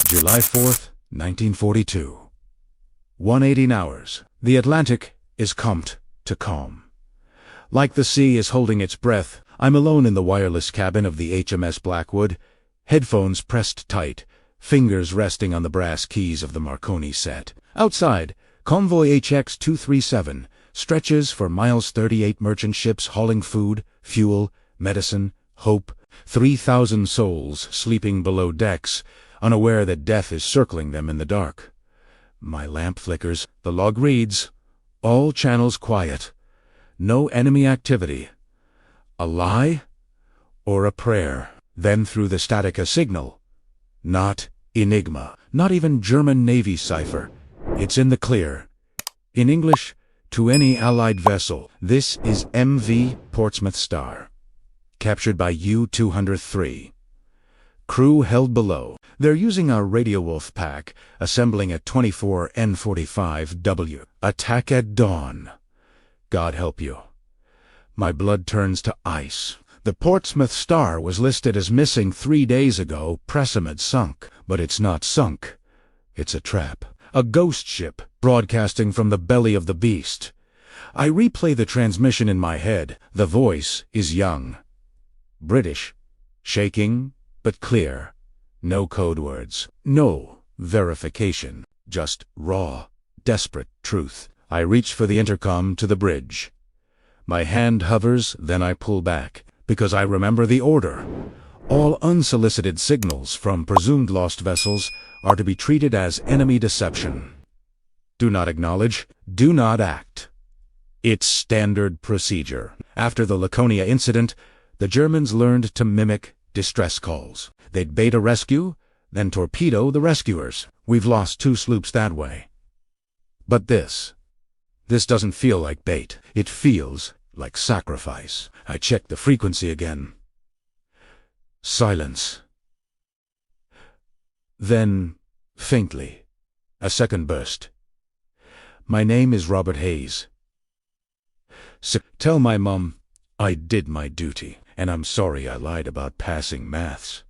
July 4th, 1942. 118 hours. The Atlantic is comped to calm. Like the sea is holding its breath, I'm alone in the wireless cabin of the HMS Blackwood, headphones pressed tight, fingers resting on the brass keys of the Marconi set. Outside, convoy HX-237 stretches for miles 38 merchant ships hauling food, fuel, medicine, hope, 3,000 souls sleeping below decks, unaware that death is circling them in the dark. My lamp flickers, the log reads, all channels quiet, no enemy activity. A lie or a prayer? Then through the static a signal. Not Enigma, not even German Navy cipher. It's in the clear. In English, to any Allied vessel, this is MV Portsmouth Star. Captured by U-203. Crew held below. They're using our radio Wolfpack, assembling at 24 N45W. Attack at dawn. God help you. My blood turns to ice. The Portsmouth Star was listed as missing 3 days ago, Pressamid sunk. But it's not sunk. It's a trap. A ghost ship, broadcasting from the belly of the beast. I replay the transmission in my head. The voice is young. British. Shaking, but clear. No code words. No verification. Just raw, desperate truth. I reach for the intercom to the bridge. My hand hovers, then I pull back, because I remember the order. All unsolicited signals from presumed lost vessels are to be treated as enemy deception. Do not acknowledge, do not act. It's standard procedure. After the Laconia incident, the Germans learned to mimic distress calls. They'd bait a rescue, then torpedo the rescuers. We've lost 2 sloops that way. But this doesn't feel like bait. It feels like sacrifice. I check the frequency again. Silence. Then, faintly, a second burst. My name is Robert Hayes. Tell my mum I did my duty, and I'm sorry I lied about passing maths.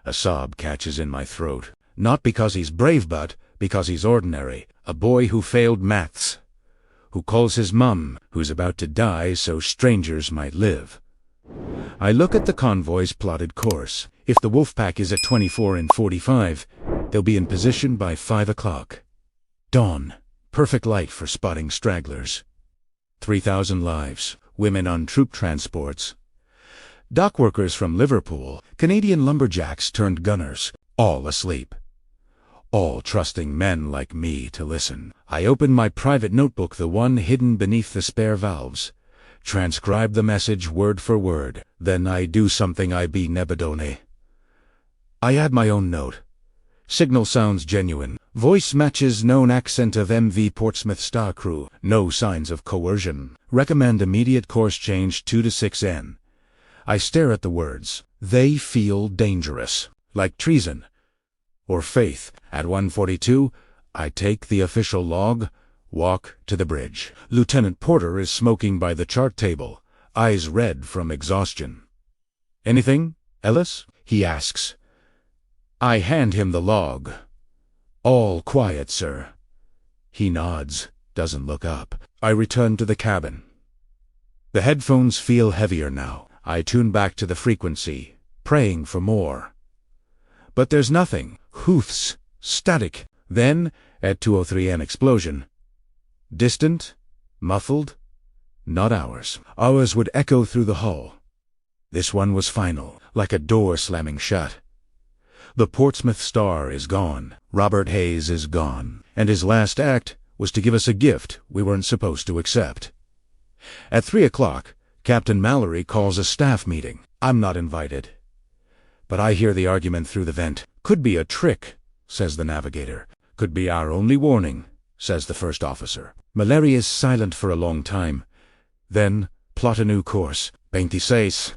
A sob catches in my throat, not because he's brave but because he's ordinary, a boy who failed maths, who calls his mum, who's about to die so strangers might live. I look at the convoy's plotted course. If the Wolfpack is at 24 and 45, they'll be in position by 5 o'clock. Dawn, perfect light for spotting stragglers. 3,000 lives, women on troop transports. Dock workers from Liverpool, Canadian lumberjacks turned gunners, all asleep. All trusting men like me to listen. I open my private notebook, the one hidden beneath the spare valves. Transcribe the message word for word. Then I do something I be nebadone. I add my own note. Signal sounds genuine. Voice matches known accent of MV Portsmouth Star crew. No signs of coercion. Recommend immediate course change 2 to 6N. I stare at the words. They feel dangerous. Like treason. Or faith. At 1:42, I take the official log, walk to the bridge. Lieutenant Porter is smoking by the chart table, eyes red from exhaustion. Anything, Ellis? He asks. I hand him the log. All quiet, sir. He nods, doesn't look up. I return to the cabin. The headphones feel heavier now. I tune back to the frequency, praying for more. But there's nothing. Hoofs, static. Then, at 2:03 an explosion. Distant, muffled, not ours. Ours would echo through the hull. This one was final, like a door slamming shut. The Portsmouth Star is gone. Robert Hayes is gone. And his last act was to give us a gift we weren't supposed to accept. At 3 o'clock, Captain Mallory calls a staff meeting. I'm not invited. But I hear the argument through the vent. Could be a trick, says the navigator. Could be our only warning, says the first officer. Mallory is silent for a long time. Then, plot a new course. 26.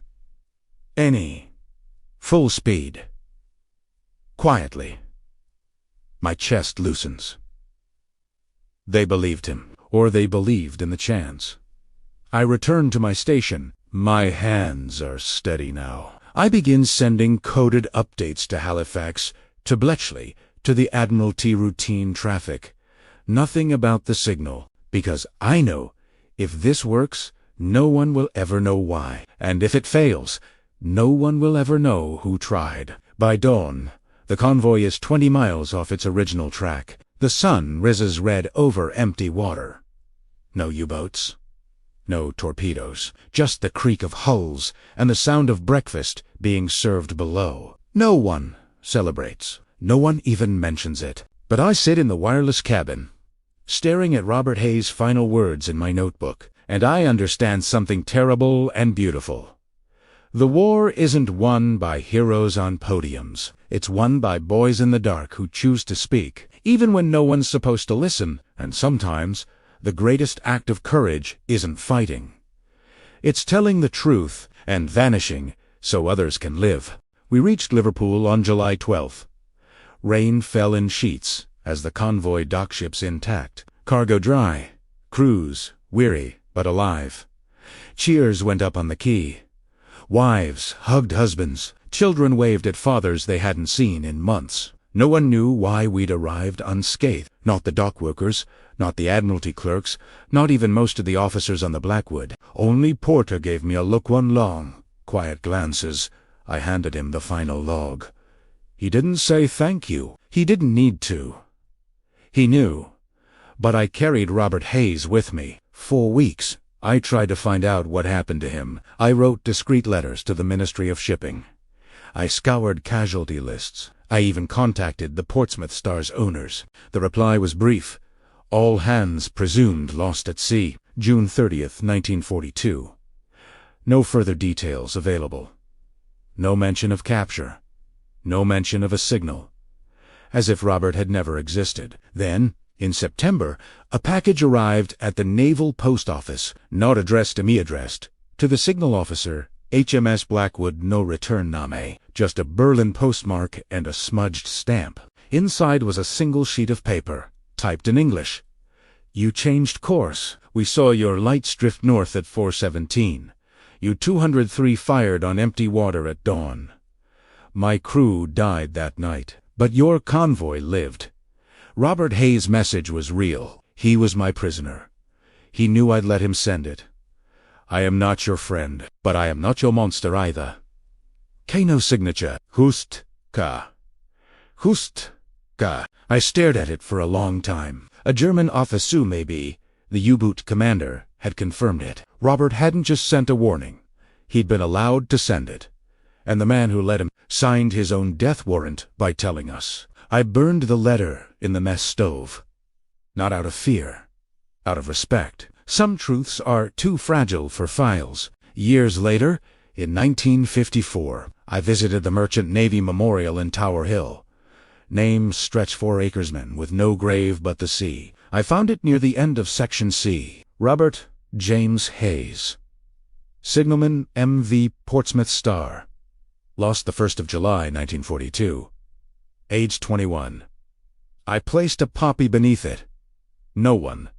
Any. Full speed. Quietly. My chest loosens. They believed him, or they believed in the chance. I return to my station. My hands are steady now. I begin sending coded updates to Halifax to Bletchley, to the Admiralty routine traffic. Nothing about the signal, because I know, if this works, no one will ever know why, and if it fails, no one will ever know who tried. By dawn, the convoy is 20 miles off its original track. The sun rises red over empty water. No U-boats. No torpedoes. Just the creak of hulls and the sound of breakfast being served below. No one celebrates. No one even mentions it. But I sit in the wireless cabin, staring at Robert Hayes' final words in my notebook, and I understand something terrible and beautiful. The war isn't won by heroes on podiums. It's won by boys in the dark who choose to speak, even when no one's supposed to listen. And sometimes, the greatest act of courage isn't fighting. It's telling the truth and vanishing so others can live. We reached Liverpool on July 12th. Rain fell in sheets as the convoy docked ships intact. Cargo dry. Crews weary but alive. Cheers went up on the quay. Wives hugged husbands. Children waved at fathers they hadn't seen in months. No one knew why we'd arrived unscathed. Not the dock workers, not the Admiralty clerks, not even most of the officers on the Blackwood. Only Porter gave me a look, one long, quiet glances. I handed him the final log. He didn't say thank you. He didn't need to. He knew. But I carried Robert Hayes with me. 4 weeks. I tried to find out what happened to him. I wrote discreet letters to the Ministry of Shipping. I scoured casualty lists. I even contacted the Portsmouth Star's owners. The reply was brief. All hands presumed lost at sea. June 30th, 1942. No further details available. No mention of capture. No mention of a signal. As if Robert had never existed. Then, in September, a package arrived at the Naval Post Office, not addressed to me, addressed to the signal officer, HMS Blackwood, no return name, just a Berlin postmark and a smudged stamp. Inside was a single sheet of paper, typed in English. You changed course. We saw your lights drift north at 4:17. You 203 fired on empty water at dawn. My crew died that night, but your convoy lived. Robert Hayes' message was real. He was my prisoner. He knew I'd let him send it. I am not your friend, but I am not your monster either. Kano signature. Hustka. Hustka. I stared at it for a long time. A German officer, maybe, the U-boat commander, had confirmed it. Robert hadn't just sent a warning. He'd been allowed to send it. And the man who let him signed his own death warrant by telling us. I burned the letter in the mess stove. Not out of fear. Out of respect. Some truths are too fragile for files. Years later, in 1954, I visited the Merchant Navy Memorial in Tower Hill. Name stretch 4 acresmen with no grave but the sea. I found it near the end of Section C. Robert James Hayes. Signalman M.V. Portsmouth Star. Lost the 1st of July, 1942. Age 21. I placed a poppy beneath it. No one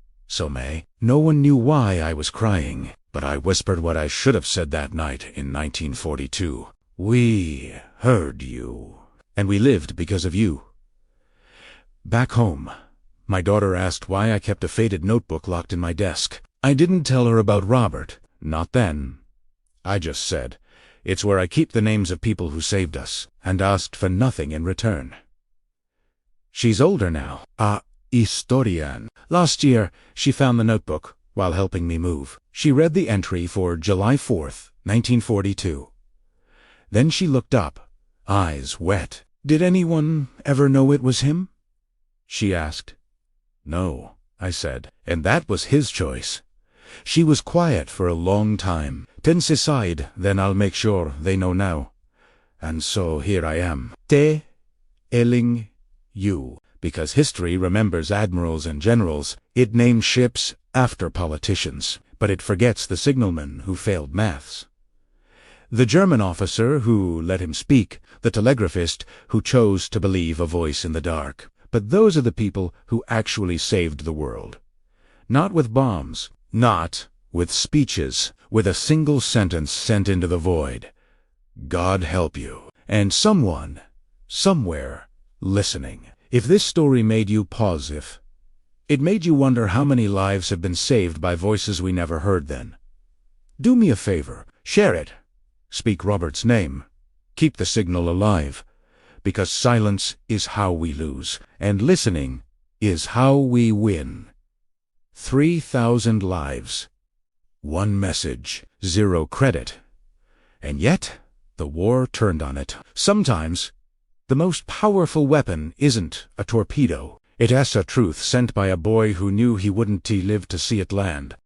knew why I was crying, but I whispered what I should have said that night in 1942. We heard you, and we lived because of you. Back home, my daughter asked why I kept a faded notebook locked in my desk. I didn't tell her about Robert, not then. I just said, it's where I keep the names of people who saved us, and asked for nothing in return. She's older now. Historian. Last year, she found the notebook while helping me move. She read the entry for July 4th, 1942. Then she looked up, eyes wet. Did anyone ever know it was him? She asked. No, I said, and that was his choice. She was quiet for a long time. Tense aside, then I'll make sure they know now. And so here I am. Telling you. Because history remembers admirals and generals, it names ships after politicians, but it forgets the signalman who failed maths. The German officer who let him speak, the telegraphist who chose to believe a voice in the dark. But those are the people who actually saved the world. Not with bombs, not with speeches, with a single sentence sent into the void. God help you. And someone, somewhere, listening. If this story made you pause, if it made you wonder how many lives have been saved by voices we never heard, then do me a favor, share it. Speak Robert's name. Keep the signal alive, because silence is how we lose, and listening is how we win. 3,000 lives. One message, 0 credit. And yet, the war turned on it. Sometimes, the most powerful weapon isn't a torpedo. It's a truth sent by a boy who knew he wouldn't live to see it land.